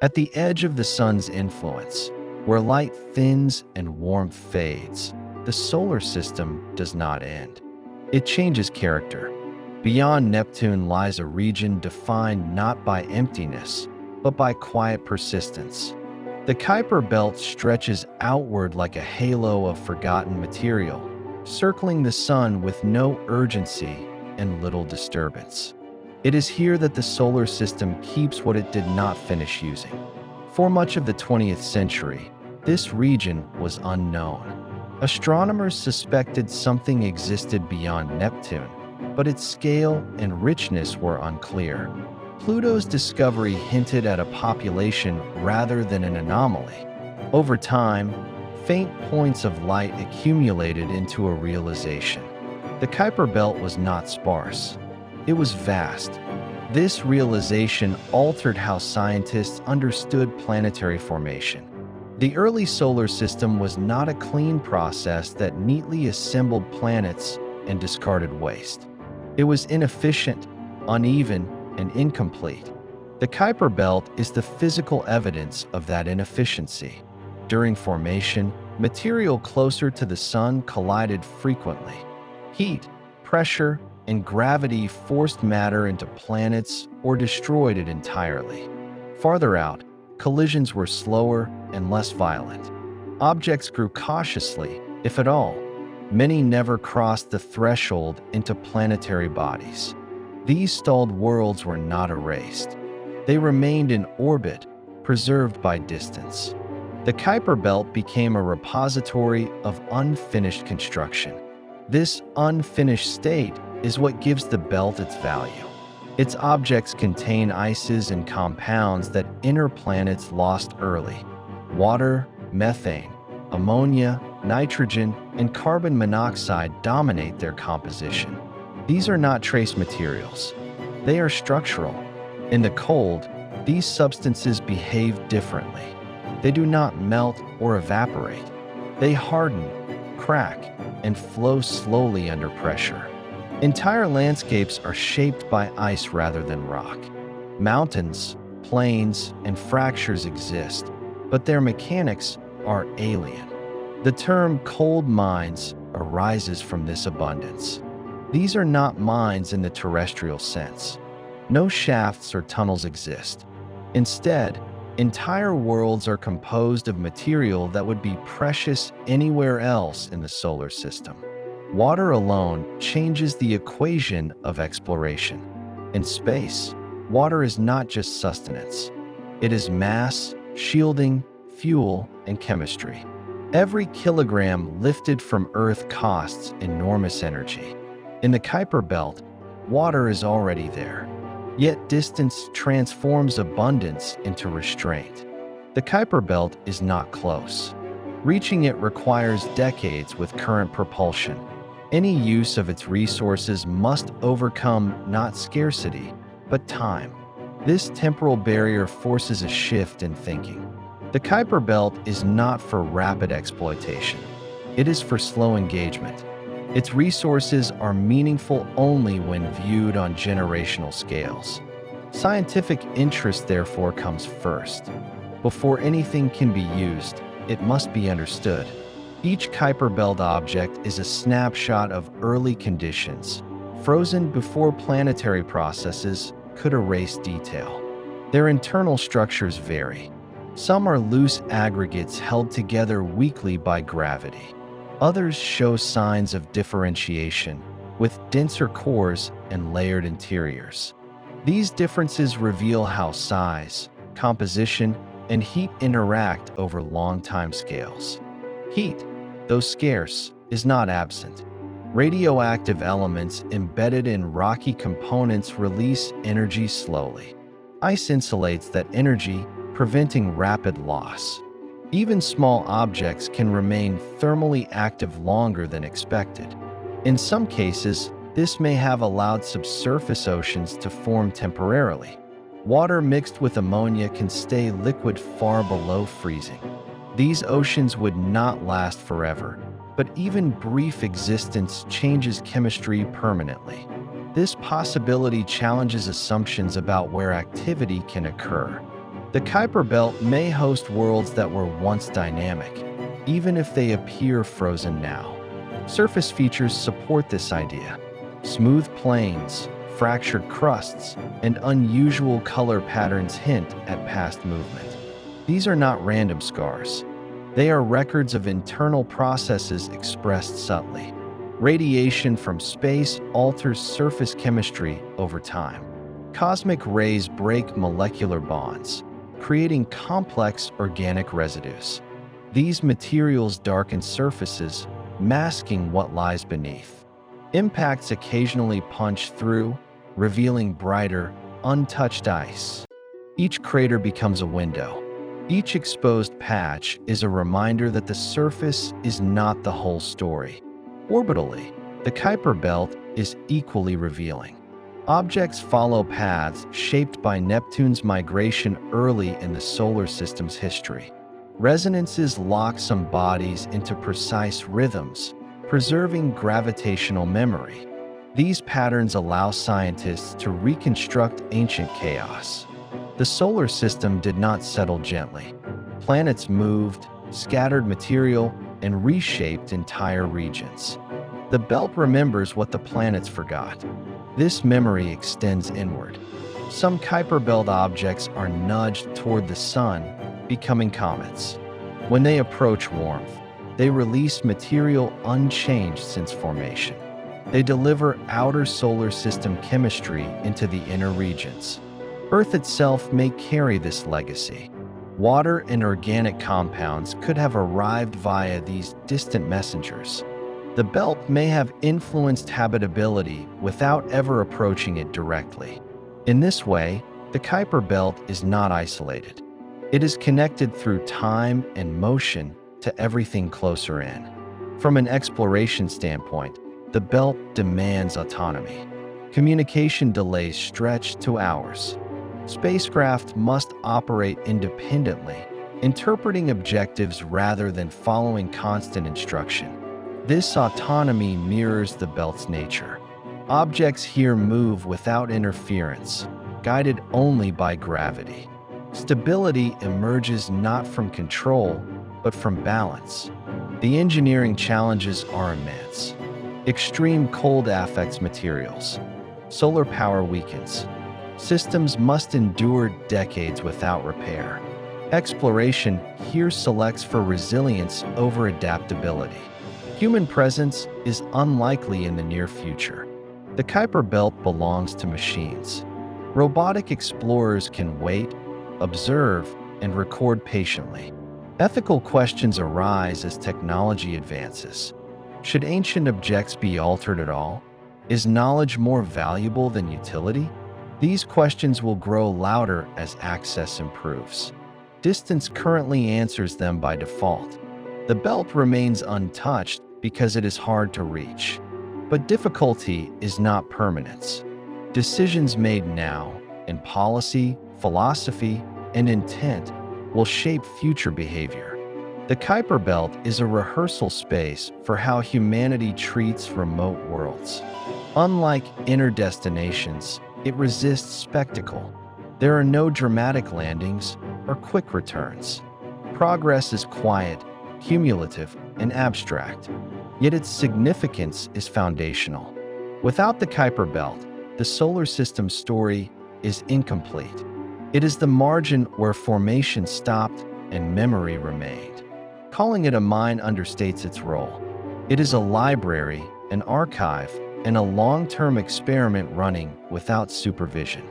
At the edge of the sun's influence, where light thins and warmth fades, the solar system does not end. It changes character. Beyond Neptune lies a region defined not by emptiness, but by quiet persistence. The Kuiper belt stretches outward like a halo of forgotten material, circling the sun with no urgency and little disturbance. It is here that the solar system keeps what it did not finish using. For much of the 20th century, this region was unknown. Astronomers suspected something existed beyond Neptune, but its scale and richness were unclear. Pluto's discovery hinted at a population rather than an anomaly. Over time, faint points of light accumulated into a realization. The Kuiper belt was not sparse. It was vast. This realization altered how scientists understood planetary formation. The early solar system was not a clean process that neatly assembled planets and discarded waste. It was inefficient, uneven, and incomplete. The Kuiper belt is the physical evidence of that inefficiency. During formation, material closer to the sun collided frequently. Heat, pressure, and gravity forced matter into planets or destroyed it entirely. Farther out, collisions were slower and less violent. Objects grew cautiously, if at all. Many never crossed the threshold into planetary bodies. These stalled worlds were not erased. They remained in orbit, preserved by distance. The Kuiper belt became a repository of unfinished construction. This unfinished state is what gives the belt its value. Its objects contain ices and compounds that inner planets lost early. Water, methane, ammonia, nitrogen, and carbon monoxide dominate their composition. These are not trace materials. They are structural. In the cold, these substances behave differently. They do not melt or evaporate. They harden, crack, and flow slowly under pressure. Entire landscapes are shaped by ice rather than rock. Mountains, plains, and fractures exist, but their mechanics are alien. The term cold mines arises from this abundance. These are not mines in the terrestrial sense. No shafts or tunnels exist. Instead, entire worlds are composed of material that would be precious anywhere else in the solar system. Water alone changes the equation of exploration. In space, water is not just sustenance. It is mass, shielding, fuel, and chemistry. Every kilogram lifted from Earth costs enormous energy. In the Kuiper belt, water is already there. Yet distance transforms abundance into restraint. The Kuiper belt is not close. Reaching it requires decades with current propulsion. Any use of its resources must overcome not scarcity, but time. This temporal barrier forces a shift in thinking. The Kuiper belt is not for rapid exploitation. It is for slow engagement. Its resources are meaningful only when viewed on generational scales. Scientific interest, therefore, comes first. Before anything can be used, it must be understood. Each Kuiper belt object is a snapshot of early conditions, frozen before planetary processes could erase detail. Their internal structures vary. Some are loose aggregates held together weakly by gravity. Others show signs of differentiation, with denser cores and layered interiors. These differences reveal how size, composition, and heat interact over long timescales. Heat, though scarce, is not absent. Radioactive elements embedded in rocky components release energy slowly. Ice insulates that energy, preventing rapid loss. Even small objects can remain thermally active longer than expected. In some cases, this may have allowed subsurface oceans to form temporarily. Water mixed with ammonia can stay liquid far below freezing. These oceans would not last forever, but even brief existence changes chemistry permanently. This possibility challenges assumptions about where activity can occur. The Kuiper Belt may host worlds that were once dynamic, even if they appear frozen now. Surface features support this idea. Smooth plains, fractured crusts, and unusual color patterns hint at past movement. These are not random scars. They are records of internal processes expressed subtly. Radiation from space alters surface chemistry over time. Cosmic rays break molecular bonds, creating complex organic residues. These materials darken surfaces, masking what lies beneath. Impacts occasionally punch through, revealing brighter, untouched ice. Each crater becomes a window. Each exposed patch is a reminder that the surface is not the whole story. Orbitally, the Kuiper Belt is equally revealing. Objects follow paths shaped by Neptune's migration early in the solar system's history. Resonances lock some bodies into precise rhythms, preserving gravitational memory. These patterns allow scientists to reconstruct ancient chaos. The solar system did not settle gently. Planets moved, scattered material, and reshaped entire regions. The belt remembers what the planets forgot. This memory extends inward. Some Kuiper Belt objects are nudged toward the sun, becoming comets. When they approach warmth, they release material unchanged since formation. They deliver outer solar system chemistry into the inner regions. Earth itself may carry this legacy. Water and organic compounds could have arrived via these distant messengers. The belt may have influenced habitability without ever approaching it directly. In this way, the Kuiper Belt is not isolated. It is connected through time and motion to everything closer in. From an exploration standpoint, the belt demands autonomy. Communication delays stretch to hours. Spacecraft must operate independently, interpreting objectives rather than following constant instruction. This autonomy mirrors the belt's nature. Objects here move without interference, guided only by gravity. Stability emerges not from control, but from balance. The engineering challenges are immense. Extreme cold affects materials. Solar power weakens. Systems must endure decades without repair. Exploration here selects for resilience over adaptability. Human presence is unlikely in the near future. The Kuiper Belt belongs to machines. Robotic explorers can wait, observe, and record patiently. Ethical questions arise as technology advances. Should ancient objects be altered at all? Is knowledge more valuable than utility? These questions will grow louder as access improves. Distance currently answers them by default. The belt remains untouched because it is hard to reach. But difficulty is not permanence. Decisions made now, in policy, philosophy, and intent, will shape future behavior. The Kuiper Belt is a rehearsal space for how humanity treats remote worlds. Unlike inner destinations, it resists spectacle. There are no dramatic landings or quick returns. Progress is quiet, cumulative, and abstract, yet its significance is foundational. Without the Kuiper Belt, the solar system's story is incomplete. It is the margin where formation stopped and memory remained. Calling it a mine understates its role. It is a library, an archive, and a long-term experiment running without supervision.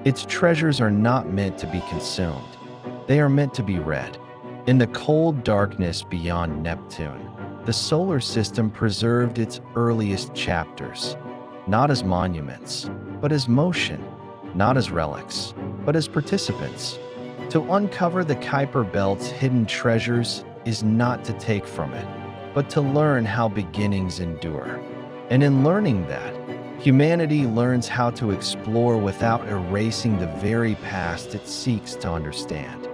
Its treasures are not meant to be consumed. They are meant to be read. In the cold darkness beyond Neptune, the solar system preserved its earliest chapters, not as monuments, but as motion, not as relics, but as participants. To uncover the Kuiper Belt's hidden treasures is not to take from it, but to learn how beginnings endure. And in learning that, humanity learns how to explore without erasing the very past it seeks to understand.